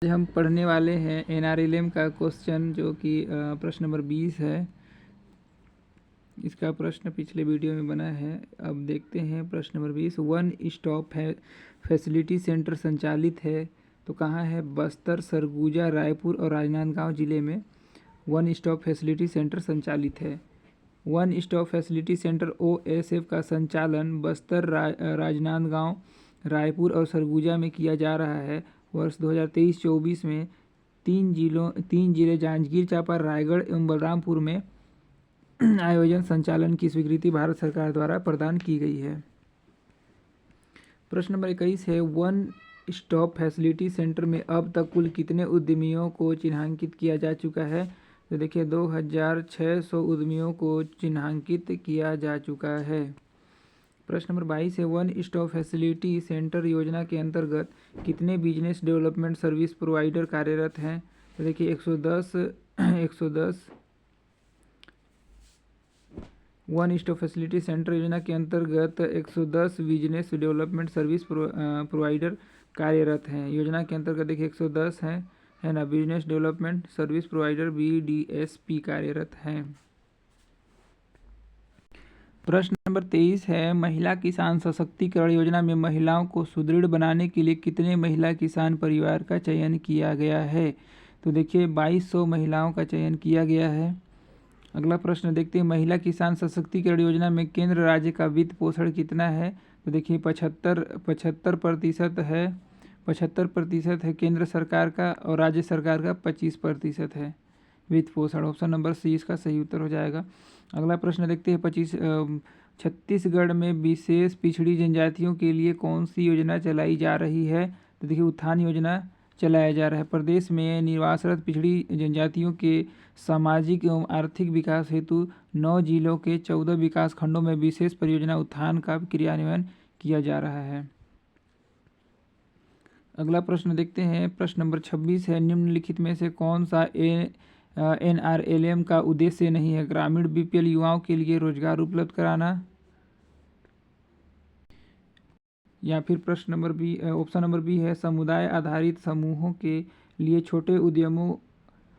हम पढ़ने वाले हैं NRLM का क्वेश्चन, जो कि प्रश्न नंबर 20 है। इसका प्रश्न पिछले वीडियो में बना है। अब देखते हैं प्रश्न नंबर 20। वन स्टॉप है फैसिलिटी सेंटर संचालित है तो कहाँ है? बस्तर, सरगुजा, रायपुर और राजनांदगांव जिले में वन स्टॉप फैसिलिटी सेंटर संचालित है। One stop facility centre OSF का संचालन बस्तर, राजनांदगांव, रायपुर और सरगुजा में किया जा रहा है। वर्ष 2023-24 में तीन जिले जांजगीर चांपा, रायगढ़ एवं बलरामपुर में आयोजन संचालन की स्वीकृति भारत सरकार द्वारा प्रदान की गई है। प्रश्न नंबर 21 है, वन स्टॉप फैसिलिटी सेंटर में अब तक कुल कितने उद्यमियों को चिन्हांकित किया जा चुका है? तो देखिए 2600 उद्यमियों को चिन्हांकित किया जा चुका है। प्रश्न नंबर 22 है, वन स्टॉप फैसिलिटी सेंटर योजना के अंतर्गत कितने बिजनेस डेवलपमेंट सर्विस प्रोवाइडर कार्यरत हैं? तो देखिए 110 वन स्टॉप फैसिलिटी सेंटर योजना के अंतर्गत 110 बिजनेस डेवलपमेंट सर्विस प्रोवाइडर कार्यरत हैं। योजना के अंतर्गत देखिए 110 है ना, business development service provider BDSP कार्यरत हैं। प्रश्न नंबर 23 है, महिला किसान सशक्तिकरण योजना में महिलाओं को सुदृढ़ बनाने के लिए कितने महिला किसान परिवार का चयन किया गया है? तो देखिए 2200 महिलाओं का चयन किया गया है। अगला प्रश्न देखते हैं, महिला किसान सशक्तिकरण योजना में केंद्र राज्य का वित्त पोषण कितना है? तो देखिए 75% है। 75% है केंद्र सरकार का और राज्य सरकार का 25% है वित्त पोषण। ऑप्शन नंबर C इसका सही उत्तर हो जाएगा। अगला प्रश्न देखते हैं, छत्तीसगढ़ में विशेष पिछड़ी जनजातियों के लिए कौन सी योजना चलाई जा रही है? तो देखिए उत्थान योजना चलाया जा रहा है। प्रदेश में निवासरत पिछड़ी जनजातियों के सामाजिक एवं आर्थिक विकास हेतु 9 जिलों के 14 विकास खंडों में विशेष परियोजना उत्थान का क्रियान्वयन किया जा रहा है। अगला प्रश्न देखते हैं, प्रश्न नंबर 26 है, निम्नलिखित में से कौन सा NRLM का उद्देश्य नहीं है? ग्रामीण BPL युवाओं के लिए रोजगार उपलब्ध कराना, या फिर प्रश्न number B option number B है, समुदाय आधारित समूहों के लिए छोटे उद्यमों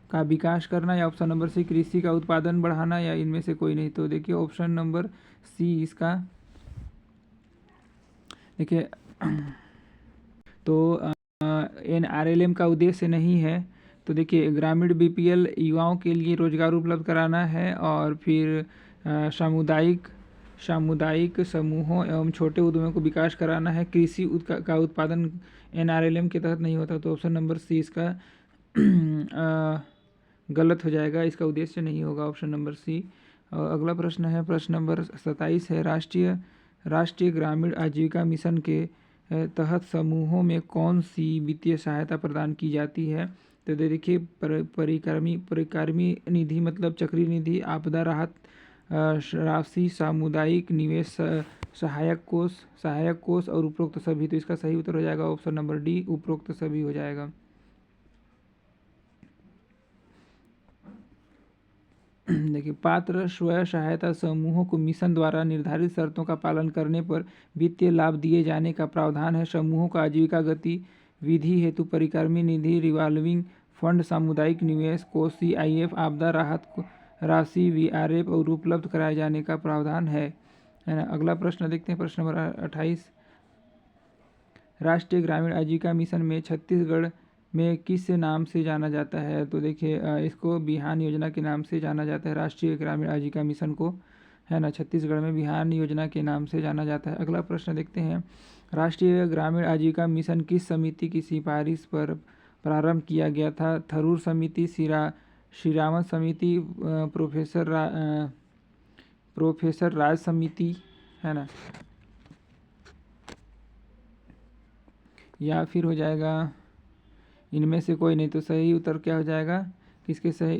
का विकास करना, या ऑप्शन नंबर सी कृषि का उत्पादन बढ़ाना, या इनमें से कोई नहीं। तो देखिए ऑप्शन नंबर सी इसका देखिए तो NRLM का उद्देश्य नहीं है। तो देखिए ग्रामीण BPL युवाओं के लिए रोजगार उपलब्ध कराना है, और फिर सामुदायिक समूहों एवं छोटे उद्यमों को विकास कराना है। कृषि का उत्पादन NRLM के तहत नहीं होता। तो ऑप्शन नंबर सी इसका गलत हो जाएगा, इसका उद्देश्य नहीं होगा ऑप्शन नंबर सी। अगला प्रश्न है, प्रश्न नंबर 27 है, राष्ट्रीय ग्रामीण आजीविका मिशन के तहत समूहों में कौन सी वित्तीय सहायता प्रदान की जाती है? तो देखिए परिक्रमी निधि मतलब चक्रीय निधि, आपदा राहत राशि, सामुदायिक निवेश सहायक कोष और उपरोक्त सभी। तो इसका सही उत्तर हो जाएगा ऑप्शन नंबर डी, उपरोक्त सभी हो जाएगा। देखिए पात्र स्वयं सहायता समूहों को मिशन द्वारा निर्धारित शर्तों का पालन करने पर वित्तीय लाभ दिए जाने का प्रावधान है। समूहों का आजीविका गतिविधि हेतु परिक्रमी निधि, रिवॉल्विंग फंड, सामुदायिक निवेश कोष, CIF, आपदा राहत राशि, VRF और उपलब्ध कराए जाने का प्रावधान है ना। अगला प्रश्न देखते हैं, प्रश्न नंबर 28, राष्ट्रीय ग्रामीण आजीविका मिशन में छत्तीसगढ़ में किस नाम से जाना जाता है? तो देखिए इसको बिहान योजना के नाम से जाना जाता है। राष्ट्रीय ग्रामीण आजीविका मिशन को है ना छत्तीसगढ़ में बिहान योजना के नाम से जाना जाता है। अगला प्रश्न देखते हैं, राष्ट्रीय ग्रामीण आजीविका मिशन किस समिति की सिफारिश पर प्रारंभ किया गया था? थरूर समिति, श्रीरामन समिति, प्रोफेसर राज समिति, है ना, या फिर हो जाएगा इनमें से कोई नहीं। तो सही उत्तर क्या हो जाएगा? किसके सही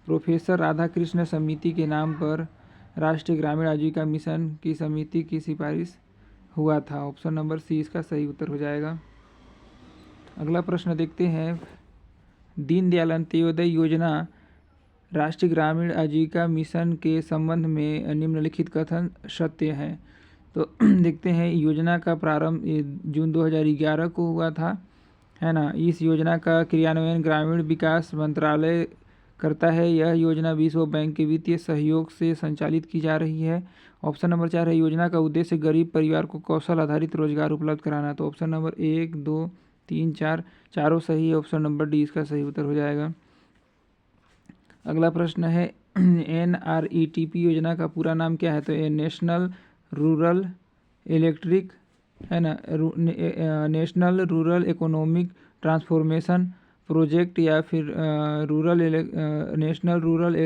प्रोफेसर राधाकृष्ण समिति के नाम पर राष्ट्रीय ग्रामीण आजीविका मिशन की समिति की सिफारिश हुआ था। ऑप्शन नंबर सी इसका सही उत्तर हो जाएगा। अगला प्रश्न देखते हैं, दीनदयाल अंत्योदय योजना राष्ट्रीय ग्रामीण आजीविका मिशन के संबंध में निम्नलिखित कथन सत्य हैं? तो देखते हैं योजना का प्रारंभ जून 2011 को हुआ था, है ना। इस योजना का क्रियान्वयन ग्रामीण विकास मंत्रालय करता है। यह योजना विश्व बैंक के वित्तीय सहयोग से संचालित की जा रही है। ऑप्शन नंबर 4 है योजना का उद्देश्य गरीब परिवार को कौशल आधारित रोजगार उपलब्ध कराना। तो ऑप्शन नंबर 1, 2, 3, 4 चारों सही है। ऑप्शन नंबर डी इसका सही उत्तर हो जाएगा। अगला प्रश्न है NRETP योजना का पूरा नाम क्या है? तो ये नेशनल रूरल इलेक्ट्रिक, है ना, national rural economic transformation project, या फिर national rural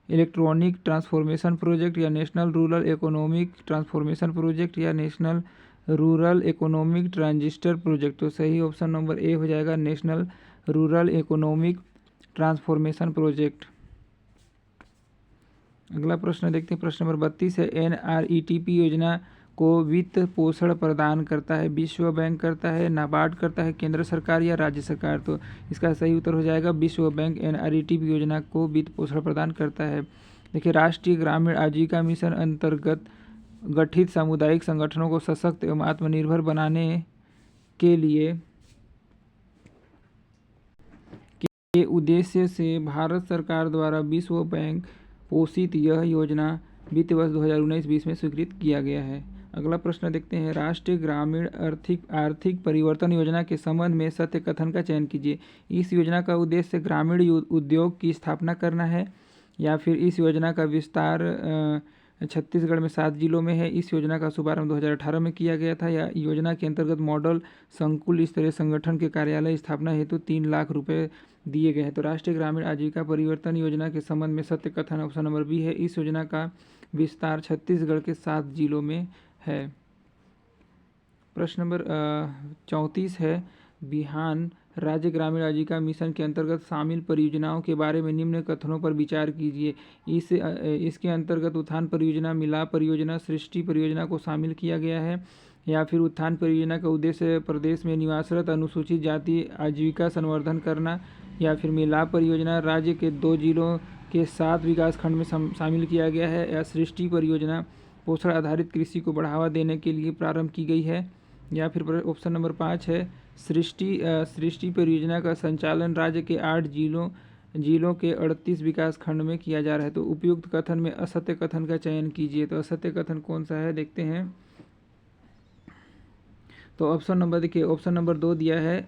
electronic transformation project, या national rural economic transformation project, या national rural economic transistor project. तो सही ऑप्शन नंबर ए हो जाएगा, national rural economic transformation project. अगला प्रश्न देखते हैं, प्रश्न नंबर 32 है NRETP योजना को वित्त पोषण प्रदान करता है विश्व बैंक करता है, नाबार्ड करता है, केंद्र सरकार या राज्य सरकार? तो इसका सही उत्तर हो जाएगा विश्व बैंक NRETP योजना को वित्त पोषण प्रदान करता है। देखिए, राष्ट्रीय ग्रामीण आजीविका मिशन अंतर्गत गठित सामुदायिक संगठनों को सशक्त एवं आत्मनिर्भर बनाने के लिए के उद्देश्य से भारत सरकार द्वारा विश्व बैंक पोषित यह योजना वित्त वर्ष 2019-20 में स्वीकृत किया गया है। अगला प्रश्न देखते हैं, राष्ट्रीय ग्रामीण आर्थिक परिवर्तन योजना के संबंध में सत्य कथन का चयन कीजिए। इस योजना का उद्देश्य ग्रामीण उद्योग की स्थापना करना है, या फिर इस योजना का विस्तार छत्तीसगढ़ में 7 जिलों में है। इस योजना का शुभारंभ 2018 में किया गया था, या योजना के अंतर्गत मॉडल संकुल स्तरीय संगठन के कार्यालय स्थापना हेतु 3 लाख रुपए दिए गए हैं। तो राष्ट्रीय ग्रामीण आजीविका परिवर्तन योजना के संबंध में सत्य कथन ऑप्शन नंबर बी है। इस योजना का विस्तार छत्तीसगढ़ के 7 जिलों में है। प्रश्न नंबर 34 है, बिहान राज्य ग्रामीण आजीविका मिशन के अंतर्गत शामिल परियोजनाओं के बारे में निम्न कथनों पर विचार कीजिए। इसके अंतर्गत उत्थान परियोजना, मिलाप परियोजना, सृष्टि परियोजना को शामिल किया गया है, या फिर उत्थान परियोजना का उद्देश्य प्रदेश में निवासरत अनुसूचित जाति आजीविका संवर्धन करना, या फिर मिलाप परियोजना राज्य के 2 जिलों के 7 विकास खंड में शामिल किया गया है, या सृष्टि परियोजना पोषण आधारित कृषि को बढ़ावा देने के लिए प्रारंभ की गई है, या फिर ऑप्शन नंबर 5 है सृष्टि परियोजना का संचालन राज्य के 8 जिलों के 38 विकास खंड में किया जा रहा है। तो उपयुक्त कथन में असत्य कथन का चयन कीजिए। तो असत्य कथन कौन सा है, देखते हैं। तो ऑप्शन नंबर देखिए, ऑप्शन नंबर 2 दिया है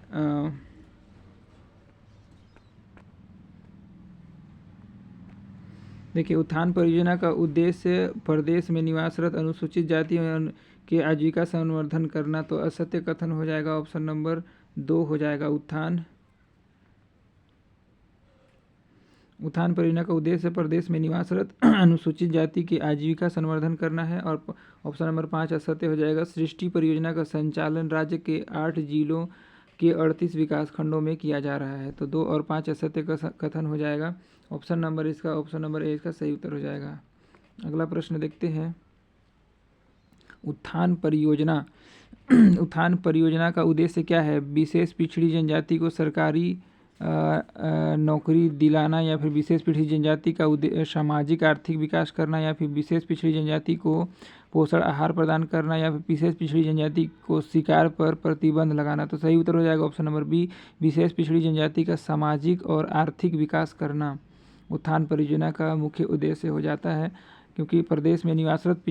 देखिए, उत्थान परियोजना का उद्देश्य प्रदेश में निवासरत अनुसूचित जाति के आजीविका संवर्धन करना। तो असत्य कथन हो जाएगा, ऑप्शन नंबर 2 हो जाएगा। उत्थान परियोजना का उद्देश्य प्रदेश में निवासरत अनुसूचित जाति की आजीविका संवर्धन करना है, और ऑप्शन नंबर 5 असत्य हो जाएगा। सृष्टि परियोजना का संचालन राज्य के 8 जिलों के 38 विकास खंडों में किया जा रहा है। तो 2 और 5 असत्य कथन हो जाएगा। ऑप्शन नंबर ए इसका सही उत्तर हो जाएगा। अगला प्रश्न देखते हैं, उत्थान परियोजना उत्थान परियोजना का उद्देश्य क्या है? विशेष पिछड़ी जनजाति को सरकारी नौकरी दिलाना, या फिर विशेष पिछड़ी जनजाति का उद्देश्य सामाजिक आर्थिक विकास करना, या फिर विशेष पिछड़ी जनजाति को पोषण आहार प्रदान करना, या फिर विशेष पिछड़ी जनजाति को शिकार पर प्रतिबंध लगाना। तो सही उत्तर हो जाएगा ऑप्शन नंबर बी, विशेष पिछड़ी जनजाति का सामाजिक और आर्थिक विकास करना उत्थान परियोजना का मुख्य उद्देश्य हो जाता है, क्योंकि प्रदेश में निवासरत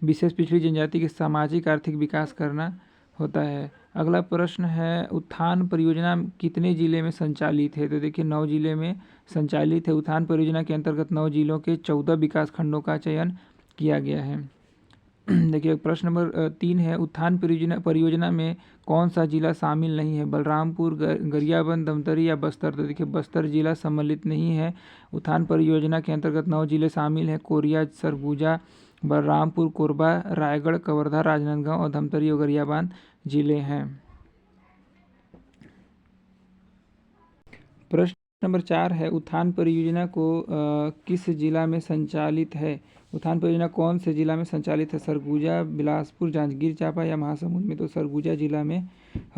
विशेष पिछड़ी जनजाति के सामाजिक आर्थिक विकास करना होता है। अगला प्रश्न है, उत्थान परियोजना कितने जिले में संचालित है? तो देखिए, 9 जिले में संचालित है। उत्थान परियोजना के अंतर्गत 9 जिलों के 14 विकास खंडों का चयन किया गया है। देखिए, प्रश्न नंबर 3 है, उत्थान परियोजना में कौन सा जिला शामिल नहीं है? बलरामपुर, गरियाबंद, धमतरी या बस्तर? तो देखिए, बस्तर जिला सम्मिलित नहीं है। उत्थान परियोजना के अंतर्गत 9 जिले शामिल हैं, कोरिया, सरगुजा, बलरामपुर, कोरबा, रायगढ़, कवर्धा, राजनांदगांव और धमतरी और गरियाबंद जिले हैं। प्रश्न नंबर 4 है, उत्थान परियोजना को किस जिला में संचालित है? उत्थान परियोजना कौन से जिला में संचालित है? सरगुजा, बिलासपुर, जांजगीर चांपा या महासमुंद में? तो सरगुजा जिला में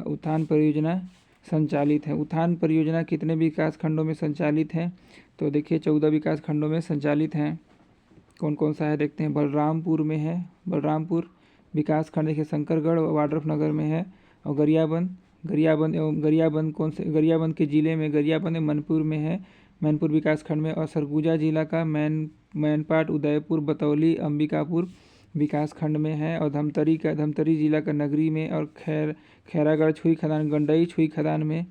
उत्थान परियोजना संचालित है। उत्थान परियोजना कितने विकास खंडों में संचालित है? तो देखिए, 14 विकास खंडों में संचालित हैं। कौन कौन सा है देखते हैं। बलरामपुर में है, बलरामपुर विकास खंड देखिए शंकरगढ़ वाड्रफनगर में है। और गरियाबंद कौन से, गरियाबंद के ज़िले में, गरियाबंद मनपुर में है, मैनपुर विकास खंड में। और सरगुजा जिला का मैनपाट उदयपुर बतौली अंबिकापुर विकास खंड में है। और धमतरी जिला का नगरी में। और खैरागढ़ छुई खदान गंडई छुई खदान में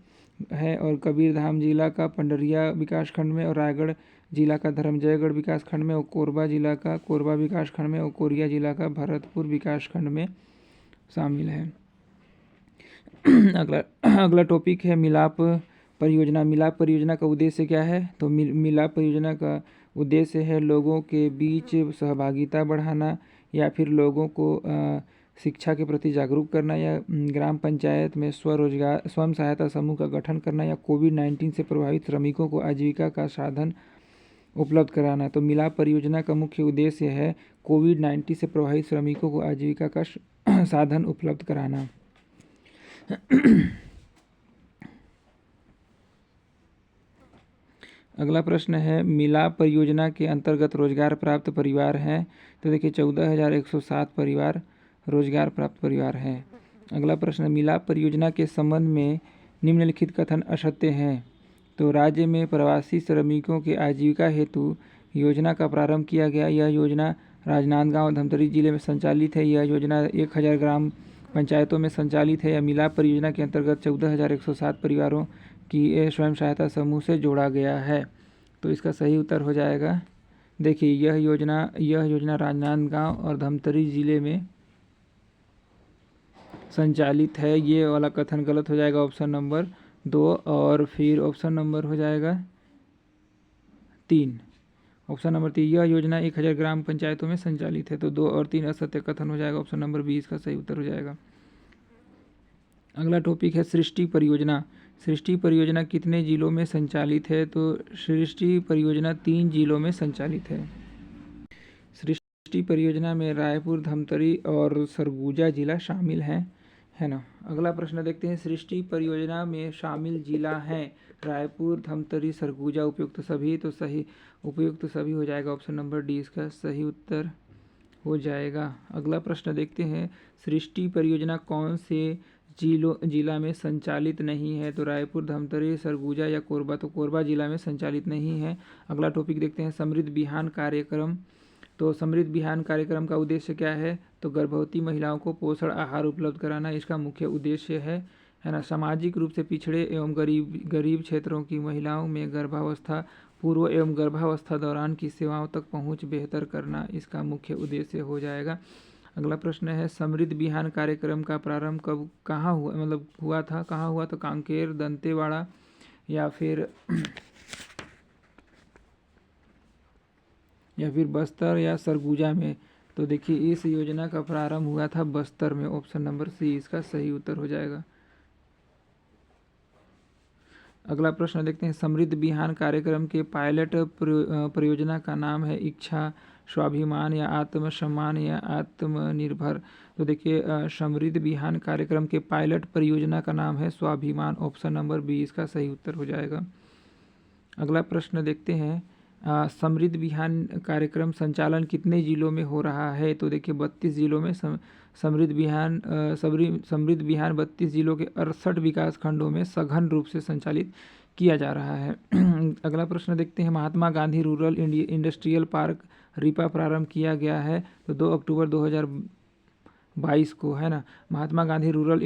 है। और कबीरधाम जिला का पंडरिया विकास खंड में। और रायगढ़ जिला का धर्मजयगढ़ विकास खंड में। और कोरबा जिला का कोरबा विकास खंड में। और कोरिया जिला का भरतपुर विकास खंड में शामिल है। अगला टॉपिक है मिलाप परियोजना। मिलाप परियोजना का उद्देश्य क्या है? तो मिलाप परियोजना का उद्देश्य है लोगों के बीच सहभागिता बढ़ाना, या फिर लोगों को शिक्षा के प्रति जागरूक करना, या ग्राम पंचायत में स्वयं सहायता समूह का गठन करना, या कोविड-19 से प्रभावित श्रमिकों को आजीविका का साधन उपलब्ध कराना। तो मिलाप परियोजना का मुख्य उद्देश्य है कोविड-19 से प्रभावित श्रमिकों को आजीविका का साधन उपलब्ध कराना। अगला प्रश्न है मिलाप परियोजना के अंतर्गत रोजगार प्राप्त परिवार हैं। तो देखिए 14,107 परिवार रोजगार प्राप्त परिवार हैं। अगला प्रश्न, मिलाप परियोजना के संबंध में निम्नलिखित कथन असत्य हैं। तो राज्य में प्रवासी श्रमिकों के आजीविका हेतु योजना का प्रारंभ किया गया। यह योजना राजनांदगांव धमतरी जिले में संचालित है। यह योजना 1000 ग्राम पंचायतों में संचालित है। यह मिलाप परियोजना के अंतर्गत 14,107 परिवारों की स्वयं सहायता समूह से जोड़ा गया है। तो इसका सही उत्तर हो जाएगा, देखिए यह योजना राजनांदगांव और धमतरी जिले में संचालित है। ये वाला कथन गलत हो जाएगा, ऑप्शन नंबर 2। और फिर ऑप्शन नंबर हो जाएगा 3। ऑप्शन नंबर 3, यह योजना 1000 ग्राम पंचायतों में संचालित है। तो 2 और 3 असत्य कथन हो जाएगा, ऑप्शन नंबर 20 का सही उत्तर हो जाएगा। अगला टॉपिक है सृष्टि परियोजना। सृष्टि परियोजना कितने जिलों में संचालित है? तो सृष्टि परियोजना 3 जिलों में संचालित है। सृष्टि परियोजना में रायपुर, धमतरी और सरगुजा जिला शामिल हैं, है ना। अगला प्रश्न देखते हैं, सृष्टि परियोजना में शामिल जिला हैं रायपुर, धमतरी, सरगुजा, उपयुक्त सभी। तो सही उपयुक्त सभी हो जाएगा, ऑप्शन नंबर डी इसका सही उत्तर हो जाएगा। अगला प्रश्न देखते हैं, सृष्टि परियोजना कौन से जिला में संचालित नहीं है? तो रायपुर, धमतरी, सरगुजा या कोरबा। तो कोरबा जिला में संचालित नहीं है। अगला टॉपिक देखते हैं, समृद्ध बिहान कार्यक्रम। तो समृद्ध बिहान कार्यक्रम का उद्देश्य क्या है? तो गर्भवती महिलाओं को पोषण आहार उपलब्ध कराना इसका मुख्य उद्देश्य है ना। सामाजिक रूप से पिछड़े एवं गरीब क्षेत्रों की महिलाओं में गर्भावस्था पूर्व एवं गर्भावस्था दौरान की सेवाओं तक पहुंच बेहतर करना इसका मुख्य उद्देश्य हो जाएगा। अगला प्रश्न है, समृद्ध बिहान कार्यक्रम का प्रारंभ कहाँ हुआ, मतलब हुआ था, कहाँ हुआ? तो कांकेर, दंतेवाड़ा या फिर बस्तर या सरगुजा में। तो देखिए इस योजना का प्रारंभ हुआ था बस्तर में, ऑप्शन नंबर सी इसका सही उत्तर हो जाएगा। अगला प्रश्न देखते हैं, समृद्ध बिहान कार्यक्रम के पायलट परियोजना का नाम है इच्छा, स्वाभिमान या आत्मसम्मान या आत्मनिर्भर। तो देखिए समृद्ध बिहान कार्यक्रम के पायलट परियोजना का नाम है स्वाभिमान, ऑप्शन नंबर बी इसका सही उत्तर हो जाएगा। अगला प्रश्न देखते हैं, समृद्ध बिहान कार्यक्रम संचालन कितने जिलों में हो रहा है? तो देखिए 32 जिलों में समृद्ध बिहान 32 जिलों के 68 विकास खंडों में सघन रूप से संचालित किया जा रहा है। अगला प्रश्न देखते हैं, Mahatma Gandhi rural industrial park RIPA प्रारंभ किया गया है। तो 2 अक्टूबर 2022 को, है ना। Mahatma Gandhi rural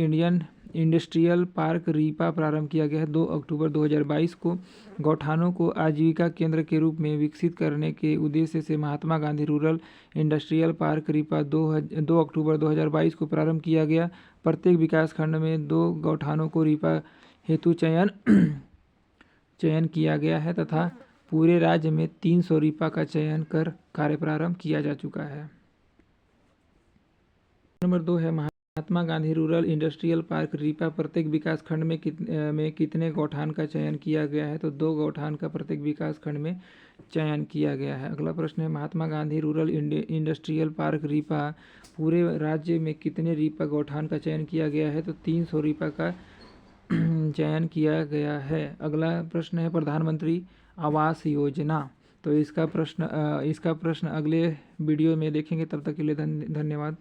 industrial park RIPA प्रारंभ किया गया है 2 अक्टूबर 2022 को। गौठानों को आजीविका केंद्र के रूप में विकसित करने के उद्देश्य से Mahatma Gandhi rural industrial park RIPA 2 अक्टूबर 2022 को प्रारंभ किया गया। प्रत्येक विकास खंड में 2 गौठानों को रीपा हेतु चयन किया गया है तथा पूरे राज्य में 300 रीपा का चयन कर कार्य प्रारंभ किया जा चुका है। नंबर 2 है, Mahatma Gandhi rural industrial park RIPA प्रत्येक विकास खंड में कितने गौठान का चयन किया गया है? तो 2 गौठान का प्रत्येक विकास खंड में चयन किया गया है। अगला प्रश्न है, Mahatma Gandhi rural industrial park RIPA पूरे राज्य में कितने रीपा गौठान का चयन किया गया है? तो 300 रीपा का चयन किया गया है। अगला प्रश्न है, प्रधानमंत्री आवास योजना तो इसका प्रश्न अगले वीडियो में देखेंगे। तब तक के लिए धन्यवाद।